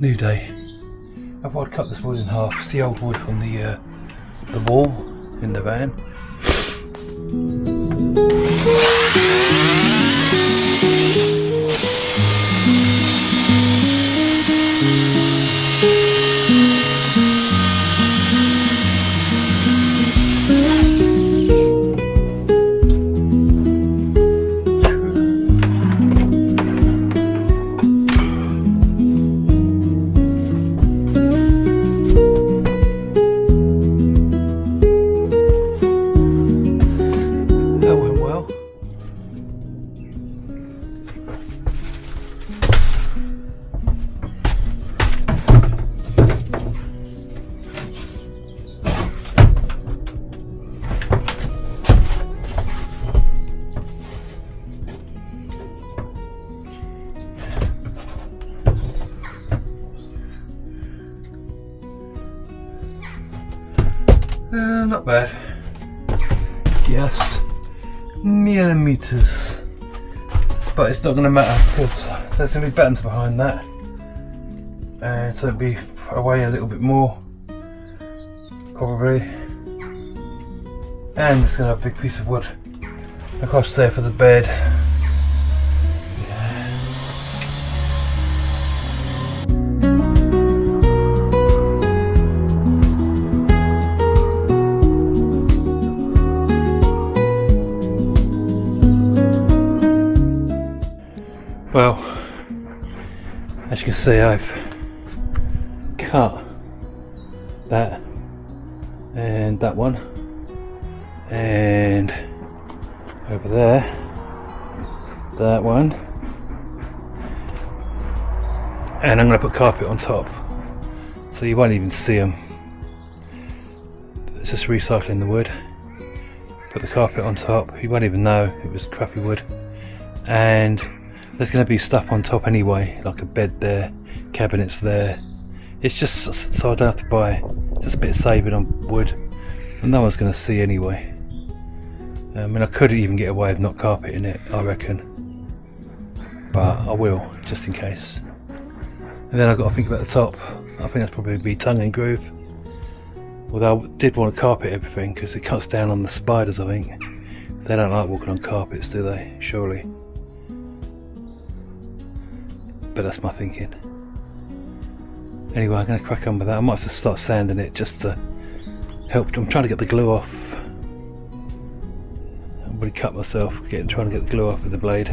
New day. I've cut this wood in half. It's the old wood from the wall in the van. Not bad. Just millimeters, but it's not going to matter because there's going to be battens behind that, and so it'll be away a little bit more, probably. And it's going to have a big piece of wood across there for the bed. Well, as you can see, I've cut that and that one, and over there that one, and I'm going to put carpet on top so you won't even see them. It's just recycling the wood. Put the carpet on top, you won't even know it was crappy wood. And there's going to be stuff on top anyway, like a bed there, cabinets there. It's just so I don't have to buy, just a bit of saving on wood, and no one's going to see anyway. I mean, I could even get away with not carpeting it, I reckon, but I will, just in case. And then I've got to think about the top. I think that's probably be tongue and groove, although I did want to carpet everything because it cuts down on the spiders, I think. They don't like walking on carpets, do they? Surely. But that's my thinking. Anyway, I'm going to crack on with that. I might just start sanding it just to help. I'm trying to get the glue off. I've already cut myself trying to get the glue off with the blade.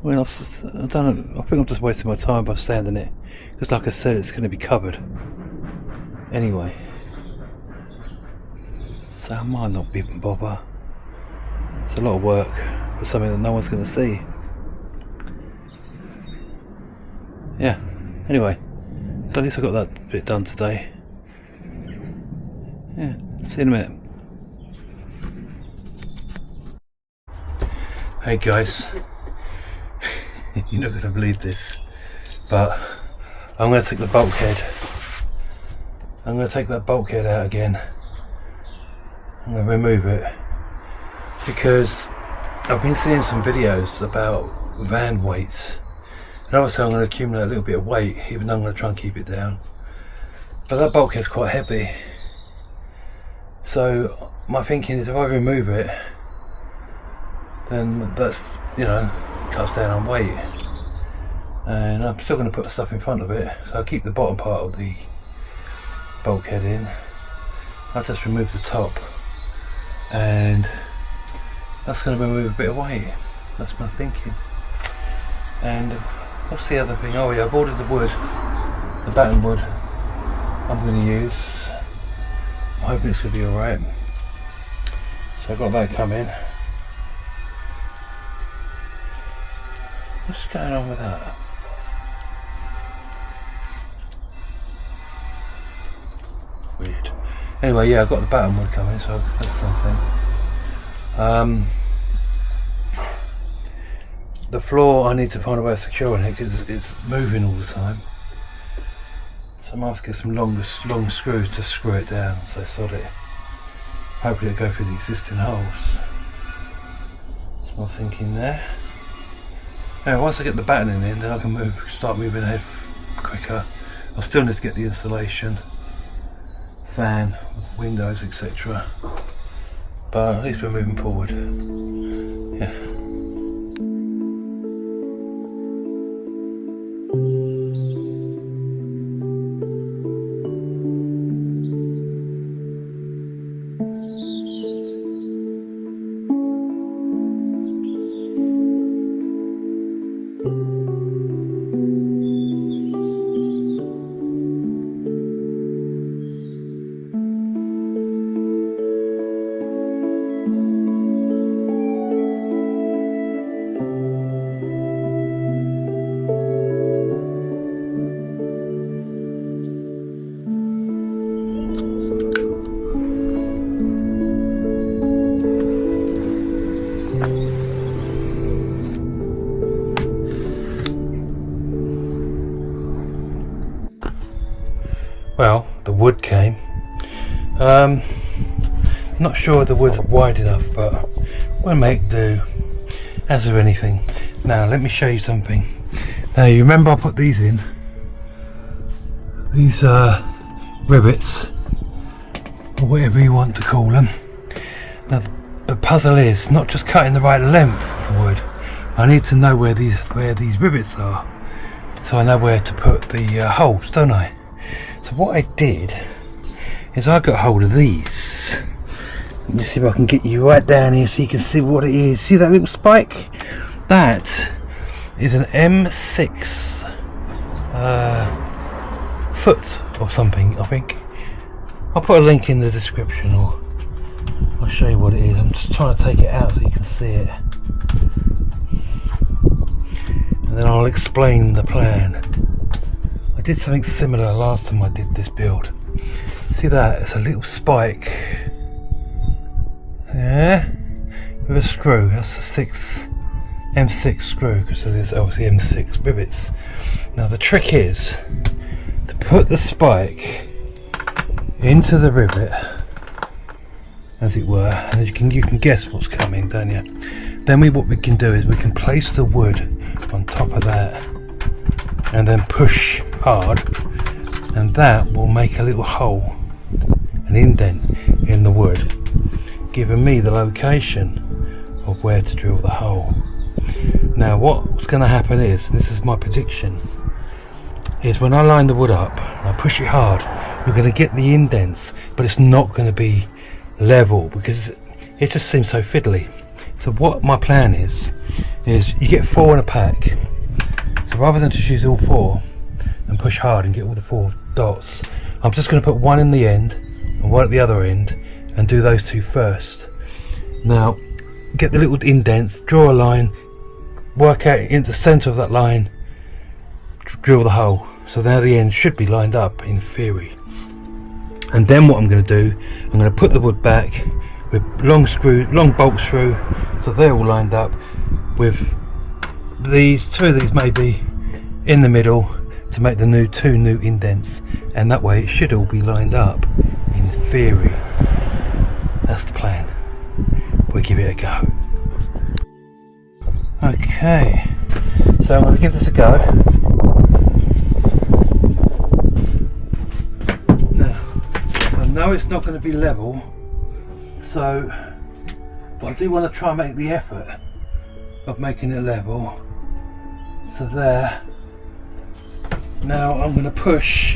Well, I don't know, I think I'm just wasting my time by sanding it, because like I said, it's going to be covered anyway, so I might not even bother. It's a lot of work for something that no one's going to see. Yeah, anyway, so at least I got that bit done today. Yeah, see you in a minute. Hey guys, you're not going to believe this, but I'm going to take the bulkhead. I'm going to take that bulkhead out again. I'm going to remove it because I've been seeing some videos about van weights, and obviously I'm going to accumulate a little bit of weight, even though I'm going to try and keep it down. But that bulkhead's quite heavy, so my thinking is if I remove it, then that's, you know, cuts down on weight. And I'm still going to put stuff in front of it, so I'll keep the bottom part of the bulkhead in. I'll just remove the top, and that's going to remove a bit of weight. That's my thinking. And what's the other thing? Oh yeah, I've ordered the wood, the batten wood I'm going to use. I'm hoping it's going to be alright. So I've got that coming. What's going on with that? Weird. Anyway, yeah, I've got the batten wood coming, so that's something. The floor, I need to find a way of securing it because it's moving all the time. So I might have to get some long screws to screw it down, so solid. Hopefully it'll go through the existing holes. That's my thinking there. Now once I get the batten in, then I can start moving ahead quicker. I'll still need to get the installation, fan, windows, etc. But at least we're moving forward. Yeah. Well, the wood came. Not sure the wood's wide enough, but we'll make do, as with anything. Now let me show you something. Now you remember I put these in, these rivets, or whatever you want to call them. Now the puzzle is not just cutting the right length of the wood. I need to know where these rivets are, so I know where to put the holes, don't I? So what I did is I got hold of these. Let me see if I can get you right down here so you can see what it is. See that little spike? That is an M6 foot or something, I think. I'll put a link in the description, or I'll show you what it is. I'm just trying to take it out so you can see it, and then I'll explain the plan. I did something similar last time I did this build. See that? It's a little spike. Yeah? With a screw. That's a M6 screw, because there's obviously M6 rivets. Now the trick is to put the spike into the rivet, as it were, and you can guess what's coming, don't you? Then what we can do is we can place the wood on top of that and then push hard, and that will make a little hole, an indent in the wood, giving me the location of where to drill the hole. Now what's going to happen is, this is my prediction, is when I line the wood up and I push it hard, we're going to get the indents, but it's not going to be level because it just seems so fiddly. So what my plan is you get 4 in a pack. So rather than just use all 4 and push hard and get all the 4 dots, I'm just going to put 1 in the end and 1 at the other end and do those 2 first. Now get the little indents, draw a line, work out in the center of that line, drill the hole. So now the end should be lined up in theory. And then what I'm going to do, I'm going to put the wood back with long bolts through, so they're all lined up, with these 2 of these maybe in the middle to make the 2 new indents, and that way it should all be lined up in theory. That's the plan. We'll give it a go. Okay, so I'm going to give this a go. Now I know it's not going to be level, so but I do want to try and make the effort of making it level. So there. Now I'm going to push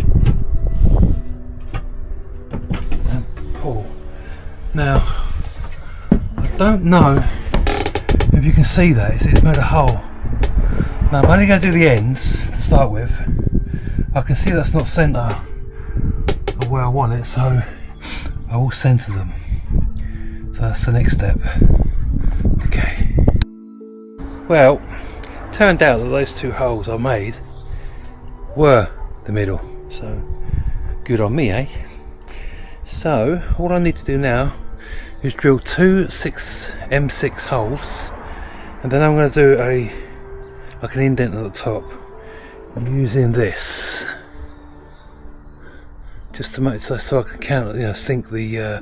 and pull. Now I don't know if you can see that, it's made a hole. Now I'm only going to do the ends to start with. I can see that's not centre of where I want it, so I will centre them. So that's the next step. Okay. Well, turned out that those 2 holes I made were the middle, so good on me, eh? So all I need to do now is drill 2 M6 holes, and then I'm going to do like an indent at the top using this, just to make so I can count, sink the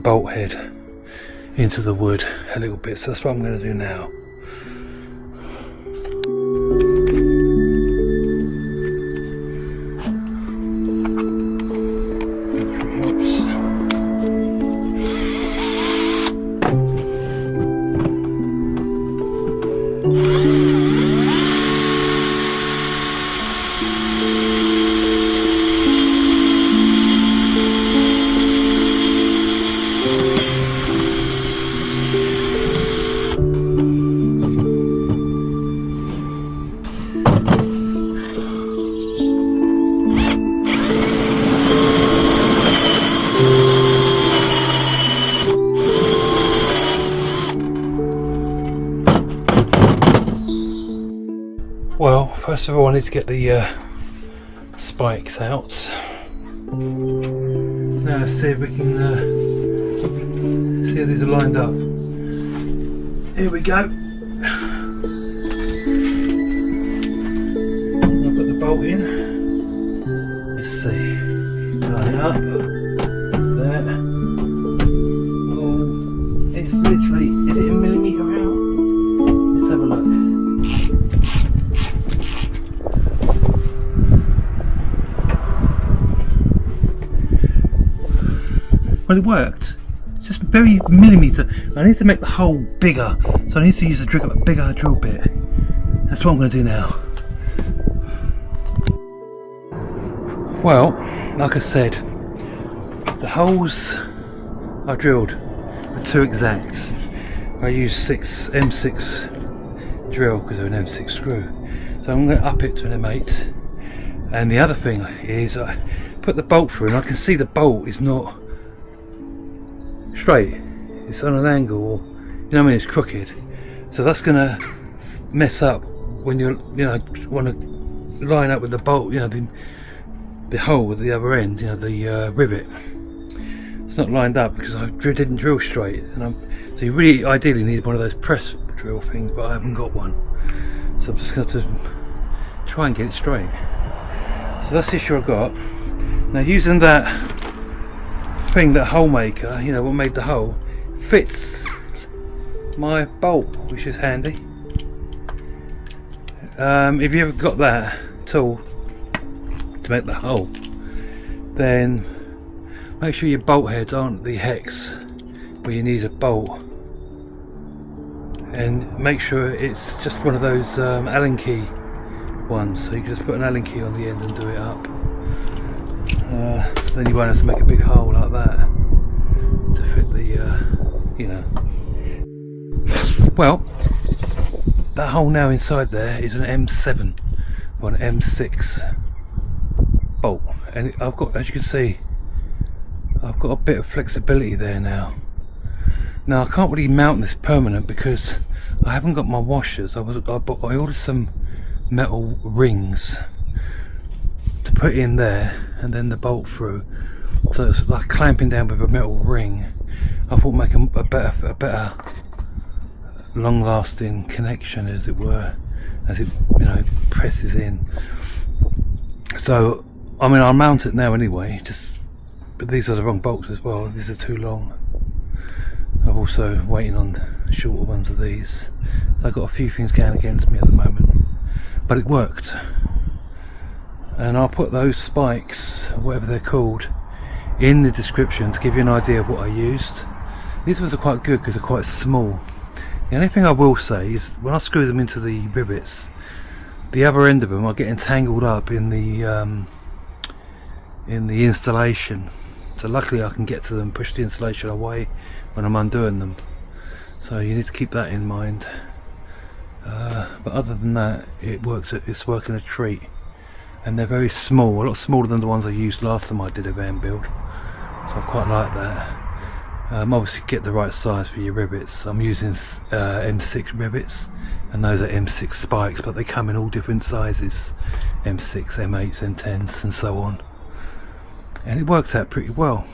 bolt head into the wood a little bit. So that's what I'm going to do now. First of all, I need to get the spikes out. Now let's see if we can see if these are lined up. Here we go. I'll put the bolt in. Let's see. Line up. There. Oh, it's literally, is it a millimetre out? Let's have a look. Well, it worked. Just very millimetre. I need to make the hole bigger, so I need to use a bigger drill bit. That's what I'm going to do now. Well, like I said, the holes I drilled were too exact. I used M6 drill because they're an M6 screw, so I'm going to up it to an M8. And the other thing is, I put the bolt through, and I can see the bolt is not straight. It's on an angle, or you know what I mean, it's crooked. So that's going to mess up when you want to line up with the bolt. The hole at the other end, the rivet. It's not lined up because I didn't drill straight, and so you really ideally need one of those press drill things, but I haven't got one. So I'm just going to try and get it straight. So that's the issue I've got. Now, using that thing, that hole maker, what made the hole, fits my bolt, which is handy. If you ever got that tool to make the hole, then make sure your bolt heads aren't the hex where you need a bolt, and make sure it's just one of those Allen key ones, so you can just put an Allen key on the end and do it up. Then you won't have to make a big hole like that to fit the well, that hole now inside there is an M7 or an M6 bolt, and I've got, as you can see, I've got a bit of flexibility there now. Now I can't really mount this permanent because I haven't got my washers. I ordered some metal rings to put in there and then the bolt through, so it's like clamping down with a metal ring. I thought make a better long-lasting connection, as it were, as it presses in. So I mean, I'll mount it now anyway, but these are the wrong bolts as well. These are too long. I'm also waiting on shorter ones of these. So I've got a few things going against me at the moment, but it worked. And I'll put those spikes, whatever they're called, in the description to give you an idea of what I used. These ones are quite good because they're quite small. The only thing I will say is when I screw them into the rivets, the other end of them are getting tangled up in the installation. So luckily I can get to them, push the installation away when I'm undoing them. So you need to keep that in mind. But other than that, it's working a treat. And they're very small, a lot smaller than the ones I used last time I did a van build. So I quite like that. Obviously get the right size for your rivets. I'm using M6 rivets, and those are M6 spikes, but they come in all different sizes. M6, M8s, M10s and so on. And it works out pretty well,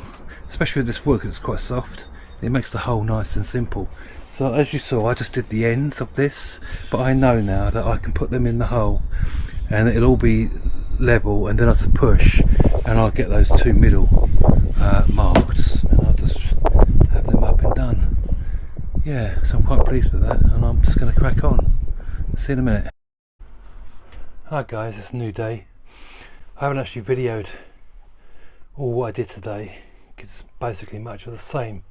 especially with this wood. It's quite soft. It makes the hole nice and simple. So as you saw, I just did the ends of this, but I know now that I can put them in the hole and it'll all be level, and then I just push and I'll get those two middle marked, and I'll just have them up and done. Yeah, so I'm quite pleased with that, and I'm just going to crack on. See you in a minute. Hi guys, it's a new day. I haven't actually videoed all what I did today because it's basically much of the same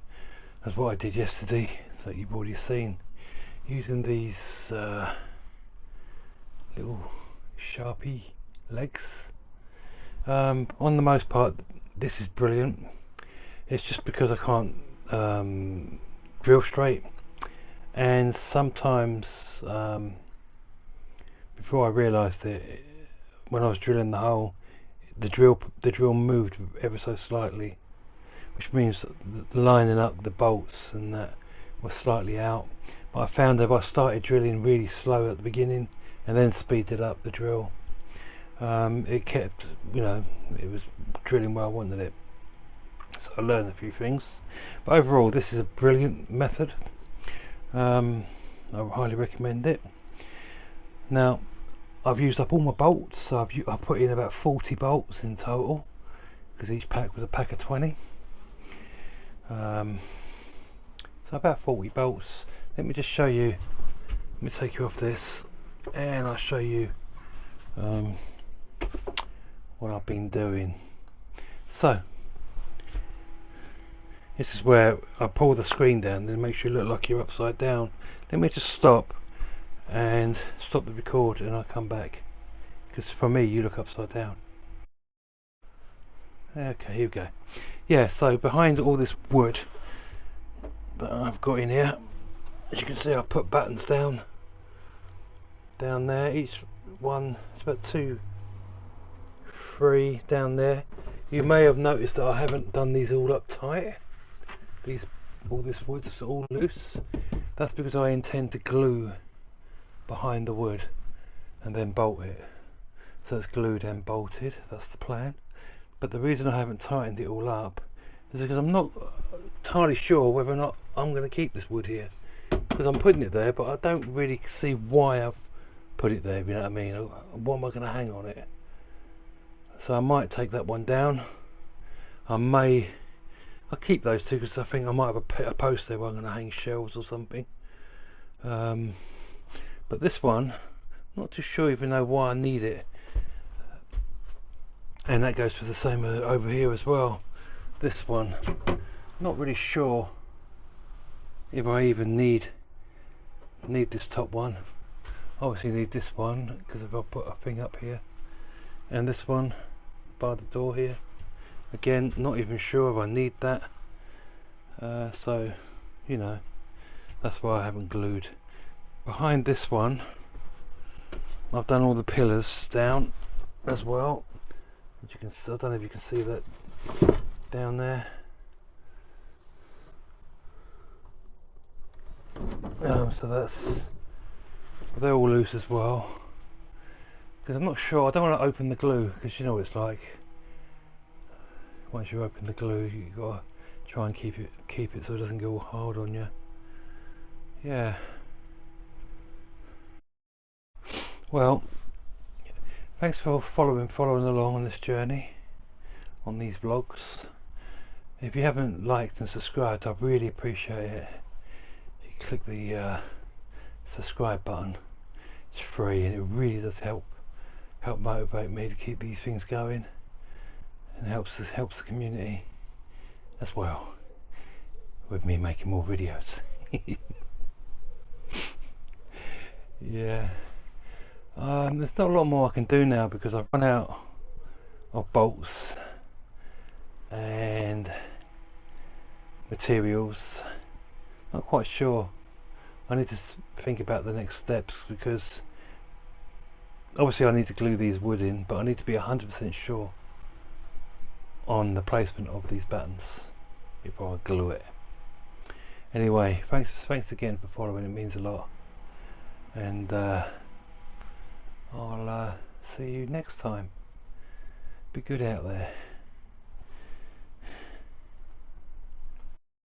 as what I did yesterday that you've already seen, using these little Sharpie legs. On the most part this is brilliant. It's just because I can't drill straight, and sometimes before I realised it, when I was drilling the hole, the drill moved ever so slightly, which means that lining up the bolts and that was slightly out. But I found that if I started drilling really slow at the beginning and then speeded up the drill. It kept, you know, it was drilling where I wanted it. So I learned a few things, but overall this is a brilliant method. I highly recommend it. Now I've used up all my bolts, so I put in about 40 bolts in total, because each pack was a pack of 20. So about 40 bolts. Let me just show you, let me take you off this and I'll show you what I've been doing. So this is where I pull the screen down, then makes you look like you're upside down. Let me just stop and stop the record and I'll come back, because for me you look upside down. Okay, here we go. Yeah, so behind all this wood that I've got in here, as you can see, I've put battens down there. Each one, it's about 2, 3 down there. You may have noticed that I haven't done these all up tight. All this wood's all loose. That's because I intend to glue behind the wood and then bolt it. So it's glued and bolted, that's the plan. But the reason I haven't tightened it all up is because I'm not entirely sure whether or not I'm going to keep this wood here. Because I'm putting it there, but I don't really see why I've put it there, you know what I mean? What am I going to hang on it? So I might take that one down. I'll keep those two because I think I might have a post there where I'm going to hang shelves or something. But this one, not too sure even know why I need it. And that goes for the same over here as well. This one, not really sure if I even need this top one. Obviously need this one because if I put a thing up here, and this one by the door here, again not even sure if I need that. So you know, that's why I haven't glued. Behind this one I've done all the pillars down as well. As you can, I don't know if you can see that down there. So they're all loose as well, because I'm not sure, I don't want to open the glue, because you know what it's like, once you open the glue you've got to try and keep it so it doesn't go all hard on you. Yeah, well, thanks for following along on this journey, on these vlogs. If you haven't liked and subscribed, I really appreciate it. You click the subscribe button. It's free and it really does help motivate me to keep these things going, and helps the community as well with me making more videos. Yeah, there's not a lot more I can do now because I've run out of bolts and materials. Not quite sure. I need to think about the next steps, because obviously I need to glue these wood in, but I need to be 100% sure on the placement of these battens before I glue it. Anyway, thanks again for following, it means a lot, and I'll see you next time. Be good out there.